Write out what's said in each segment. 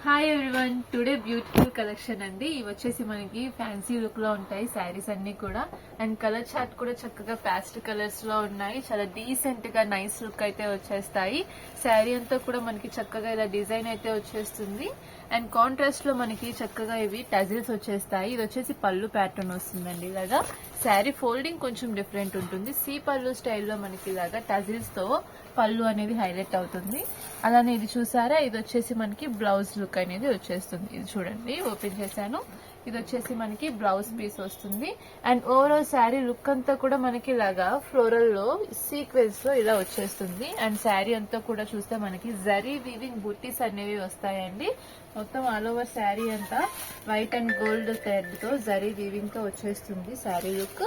Hi everyone, today beautiful collection అండి. ఇవి వచ్చేసి మనకి ఫ్యాన్సీ లుక్ లో ఉంటాయి శారీస్ అన్ని కూడా. అండ్ కలర్ చార్ట్ కూడా చక్కగా ప్యాస్టల్ కలర్స్ లో ఉన్నాయి. చాలా డీసెంట్ గా నైస్ లుక్ అయితే వచ్చేస్తాయి. శారీ అంతా కూడా మనకి చక్కగా ఇలా డిజైన్ అయితే వచ్చేస్తుంది. అండ్ కాంట్రాస్ట్ లో మనకి చక్కగా ఇవి టజిల్స్ వచ్చేస్తాయి. ఇది వచ్చేసి పళ్ళు ప్యాటర్న్ వస్తుందండి. ఇలాగా శారీ ఫోల్డింగ్ కొంచెం డిఫరెంట్ ఉంటుంది. సి పళ్ళు స్టైల్లో మనకి ఇలాగా టజిల్స్ తో పళ్ళు అనేది హైలైట్ అవుతుంది. అలానే ఇది చూసారా, ఇది వచ్చేసి మనకి బ్లౌజ్ లుక్ అనేది వచ్చేస్తుంది. ఇది చూడండి, ఓపెన్ చేశాను. ఇది వచ్చేసి మనకి బ్లౌజ్ పీస్ వస్తుంది. అండ్ ఓవరాల్ శారీ లుక్ అంతా కూడా మనకి ఇలాగా ఫ్లోరల్ లో సీక్వెన్స్ లో ఇలా వచ్చేస్తుంది. అండ్ శారీ అంతా కూడా చూస్తే మనకి జరీ వీవింగ్ బుట్టీస్ అనేవి వస్తాయండి. మొత్తం ఆల్ ఓవర్ శారీ అంతా వైట్ అండ్ గోల్డ్ థ్రెడ్ తో జరీ వీవింగ్ తో వచ్చేస్తుంది శారీ లుక్.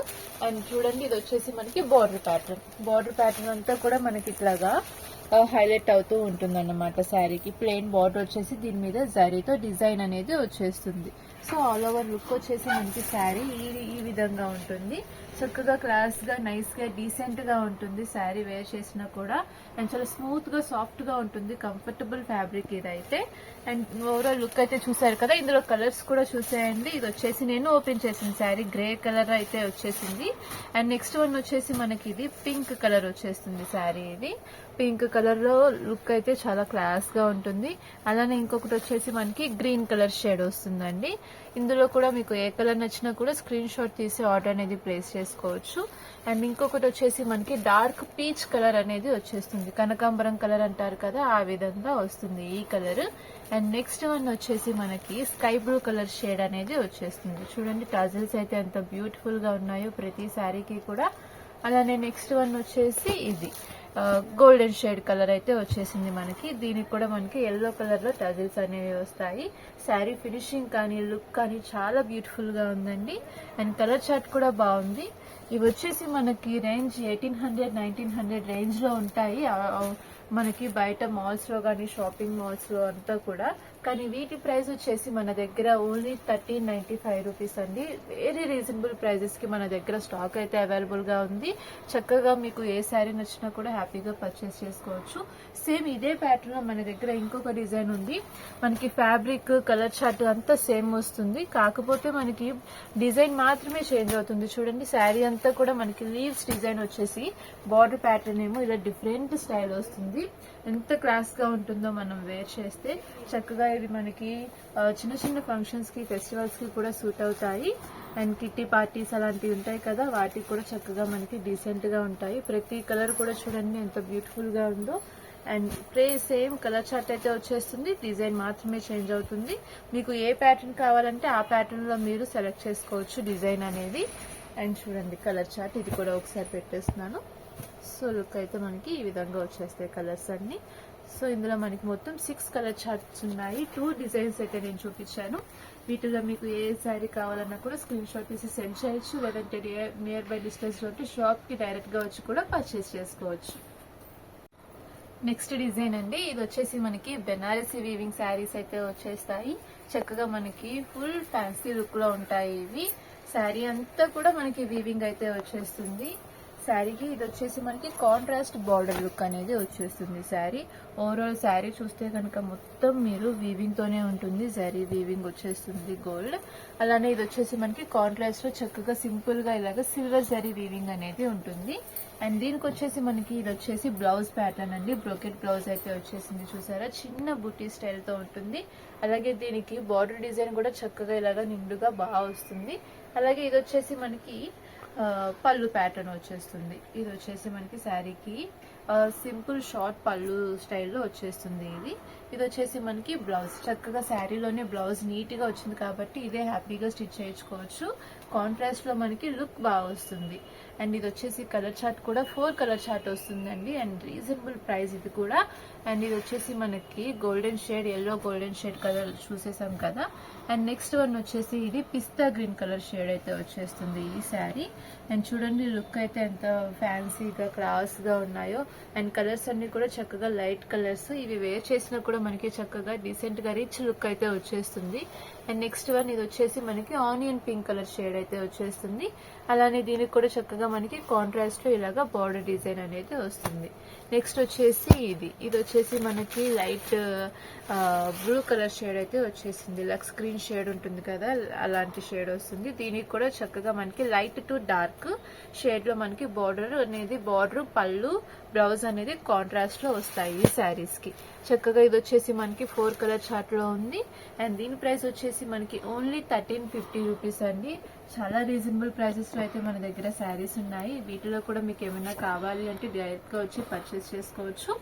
అండ్ చూడండి, ఇది వచ్చేసి మనకి బార్డర్ ప్యాటర్న్ అంతా కూడా మనకి ఇట్లాగా హైలైట్ అవుతూ ఉంటుంది అన్నమాట. శారీకి ప్లెయిన్ బార్డర్ వచ్చేసి దీని మీద జరీతో డిజైన్ అనేది వచ్చేస్తుంది. సో ఆల్ ఓవర్ లుక్ వచ్చేసి మనకి శారీ ఈ విధంగా ఉంటుంది. చక్కగా క్లాస్ గా నైస్ గా డీసెంట్ గా ఉంటుంది శారీ వేర్ చేసినా కూడా. అండ్ చాలా స్మూత్ గా సాఫ్ట్ గా ఉంటుంది. కంఫర్టబుల్ ఫ్యాబ్రిక్ ఇదైతే. అండ్ ఓవరాల్ లుక్ అయితే చూసారు కదా. ఇందులో కలర్స్ కూడా చూసేయండి. ఇది వచ్చేసి నేను ఓపెన్ చేసిన శారీ గ్రే కలర్ అయితే వచ్చేసింది. అండ్ నెక్స్ట్ వన్ వచ్చేసి మనకి ఇది పింక్ కలర్ వచ్చేస్తుంది శారీ. ఇది పింక్ కలర్ లో లుక్ అయితే చాలా క్లాస్ గా ఉంటుంది. అలానే ఇంకొకటి వచ్చేసి మనకి గ్రీన్ కలర్ షేడ్ వస్తుందండి. ఇందులో కూడా మీకు ఏ కలర్ నచ్చినా కూడా స్క్రీన్ షాట్ తీసి ఆర్డర్ అనేది ప్లేస్ చేసుకోవచ్చు. అండ్ ఇంకొకటి వచ్చేసి మనకి డార్క్ పీచ్ కలర్ అనేది వచ్చేస్తుంది. కనకాంబరం కలర్ అంటారు కదా, ఆ విధంగా వస్తుంది ఈ కలర్. అండ్ నెక్స్ట్ వన్ వచ్చేసి మనకి స్కై బ్లూ కలర్ షేడ్ అనేది వచ్చేస్తుంది. చూడండి, టజిల్స్ అయితే ఎంత బ్యూటిఫుల్ గా ఉన్నాయో ప్రతి శారీకి కూడా. అలానే నెక్స్ట్ వన్ వచ్చేసి ఇది గోల్డెన్ షేడ్ కలర్ అయితే వచ్చేసింది మనకి. దీనికి కూడా మనకి ఎల్లో కలర్ లో టజిల్స్ అనేవి వస్తాయి. శారీ ఫినిషింగ్ కానీ లుక్ కానీ చాలా బ్యూటిఫుల్ గా ఉందండి. అండ్ కలర్ చార్ట్ కూడా బాగుంది. ఇవి వచ్చేసి మనకి రేంజ్ 1800-1900 రేంజ్ లో ఉంటాయి మనకి బయట మాల్స్ లో కానీ షాపింగ్ మాల్స్ లో అంతా కూడా. కానీ వీటి ప్రైస్ వచ్చేసి మన దగ్గర ఓన్లీ 1395 రూపీస్ అండి. వెరీ రీజనబుల్ ప్రైజెస్ కి మన దగ్గర స్టాక్ అయితే అవైలబుల్ గా ఉంది. చక్కగా మీకు ఏ శారీ నచ్చినా కూడా హ్యాపీగా పర్చేస్ చేసుకోవచ్చు. సేమ్ ఇదే ప్యాటర్న్ లో మన దగ్గర ఇంకొక డిజైన్ ఉంది. మనకి ఫ్యాబ్రిక్ కలర్ చార్ట్ అంతా సేమ్ వస్తుంది. కాకపోతే మనకి డిజైన్ మాత్రమే చేంజ్ అవుతుంది. చూడండి, శారీ అంతా కూడా మనకి లీవ్స్ డిజైన్ వచ్చేసి బార్డర్ ప్యాటర్న్ ఏమో ఇలా డిఫరెంట్ స్టైల్ వస్తుంది. ఎంత క్లాస్ గా ఉంటుందో మనం వేర్ చేస్తే. చక్కగా ఇవి మనకి చిన్న చిన్న ఫంక్షన్స్ కి ఫెస్టివల్స్ కి కూడా సూట్ అవుతాయి. అండ్ కిట్టి పార్టీస్ అలాంటివి ఉంటాయి కదా, వాటికి కూడా చక్కగా మనకి డీసెంట్ గా ఉంటాయి. ప్రతి కలర్ కూడా చూడండి ఎంత బ్యూటిఫుల్ గా ఉందో. అండ్ సేమ్ కలర్ చార్ట్ అయితే వచ్చేస్తుంది. డిజైన్ మాత్రమే చేంజ్ అవుతుంది. మీకు ఏ ప్యాటర్న్ కావాలంటే ఆ ప్యాటర్న్ లో మీరు సెలెక్ట్ చేసుకోవచ్చు డిజైన్ అనేది. అండ్ చూడండి కలర్ చార్ట్, ఇది కూడా ఒకసారి పెట్టేస్తున్నాను. సో లుక్ అయితే మనకి ఈ విధంగా వచ్చేస్తాయి కలర్స్ అన్ని. సో ఇందులో మనకి మొత్తం 6 కలర్ చార్ట్స్ ఉన్నాయి. 2 డిజైన్స్ అయితే నేను చూపించాను. వీటిలో మీకు ఏ శారీ కావాలన్నా కూడా స్క్రీన్ షాట్ తీసి సెండ్ చేయొచ్చు. లేదంటే నియర్ బై డిస్టెన్స్ లో షాప్ కి డైరెక్ట్ గా వచ్చి కూడా పర్చేస్ చేసుకోవచ్చు. నెక్స్ట్ డిజైన్ అండి. ఇది వచ్చేసి మనకి బెనారసీ వీవింగ్ శారీస్ అయితే వచ్చేస్తాయి. చక్కగా మనకి ఫుల్ ఫ్యాన్సీ లుక్ లో ఉంటాయి ఇవి. శారీ అంతా కూడా మనకి వీవింగ్ అయితే వచ్చేస్తుంది. శారీకి ఇది వచ్చేసి మనకి కాంట్రాస్ట్ బార్డర్ లుక్ అనేది వచ్చేస్తుంది. శారీ ఓవరాల్ శారీ చూస్తే కనుక మొత్తం మీరు వీవింగ్ తోనే ఉంటుంది. జరీ వీవింగ్ వచ్చేస్తుంది గోల్డ్. అలానే ఇది వచ్చేసి మనకి కాంట్రాస్ట్ లో చక్కగా సింపుల్ గా ఇలాగ సిల్వర్ జరీ వీవింగ్ అనేది ఉంటుంది. అండ్ దీనికి వచ్చేసి మనకి ఇది వచ్చేసి బ్లౌజ్ ప్యాటర్న్ అండి. బ్రోకెట్ బ్లౌజ్ అయితే వచ్చేసింది. చూసారా, చిన్న బుటీ స్టైల్ తో ఉంటుంది. అలాగే దీనికి బార్డర్ డిజైన్ కూడా చక్కగా ఇలాగా నిండుగా బాగా వస్తుంది. అలాగే ఇది వచ్చేసి మనకి పళ్ళు ప్యాటర్న్ వచ్చేస్తుంది. ఇది వచ్చేసి మనకి శారీకి సింపుల్ షార్ట్ పళ్ళు స్టైల్లో వచ్చేస్తుంది. ఇది వచ్చేసి మనకి బ్లౌజ్. చక్కగా శారీలోనే బ్లౌజ్ నీట్ గా వచ్చింది కాబట్టి ఇదే హ్యాపీగా స్టిచ్ చేయించుకోవచ్చు. కాంట్రాస్ట్ లో మనకి లుక్ బాగా వస్తుంది. అండ్ ఇది వచ్చేసి కలర్ చార్ట్ కూడా 4 కలర్ చార్ట్ వస్తుందండి. అండ్ రీజనబుల్ ప్రైస్ ఇది కూడా. అండ్ ఇది వచ్చేసి మనకి golden shade, yellow golden shade colour చూసేసాం కదా. అండ్ నెక్స్ట్ వన్ వచ్చేసి ఇది పిస్తా గ్రీన్ కలర్ షేడ్ అయితే వచ్చేస్తుంది ఈ శారీ. అండ్ చూడండి లుక్ అయితే ఎంత ఫ్యాన్సీగా క్లాస్ గా ఉన్నాయో. అండ్ కలర్స్ అన్ని కూడా చక్కగా లైట్ కలర్స్. ఇవి వేర్ చేసినా కూడా మనకి చక్కగా డీసెంట్ గా రిచ్ లుక్ అయితే వచ్చేస్తుంది. అండ్ నెక్స్ట్ వన్ ఇది వచ్చేసి మనకి ఆనియన్ పింక్ కలర్ షేడ్ అయితే వచ్చేస్తుంది. అలానే దీనికి కూడా చక్కగా మనకి కాంట్రాస్ట్ లో ఇలాగా బార్డర్ డిజైన్ అనేది వస్తుంది. నెక్స్ట్ వచ్చేసి ఇది వచ్చేసి మనకి లైట్ బ్లూ కలర్ షేడ్ అయితే వచ్చేసింది. లక్స్ గ్రీన్ షేడ్ ఉంటుంది కదా, అలాంటి షేడ్ వస్తుంది. దీనికి కూడా చక్కగా మనకి లైట్ టు డార్క్ షేడ్ లో మనకి బార్డర్ పళ్ళు బ్లౌజ్ అనేది కాంట్రాస్ట్ లో వస్తాయి ఈ శారీస్ కి. చక్కగా ఇది వచ్చేసి మనకి 4 కలర్ చార్ట్ లో ఉంది. అండ్ దీని ప్రైస్ వచ్చేసి మనకి ఓన్లీ 1350 రూపీస్ అండి. చాలా రీజనబుల్ ప్రైసెస్ లో అయితే మన దగ్గర శారీస్ ఉన్నాయి. వీటిలో కూడా మీకు ఏమైనా కావాలి అంటే డైరెక్ట్ గా వచ్చి పర్చేస్ చేసుకోవచ్చు.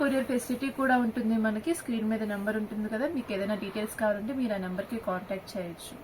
కొరియర్ ఫెసిలిటీ కూడా ఉంటుంది. మనకి స్క్రీన్ మీద నెంబర్ ఉంటుంది కదా, మీకు ఏదైనా డీటెయిల్స్ కావాలంటే మీరు ఆ నెంబర్ కి కాంటాక్ట్ చేయొచ్చు.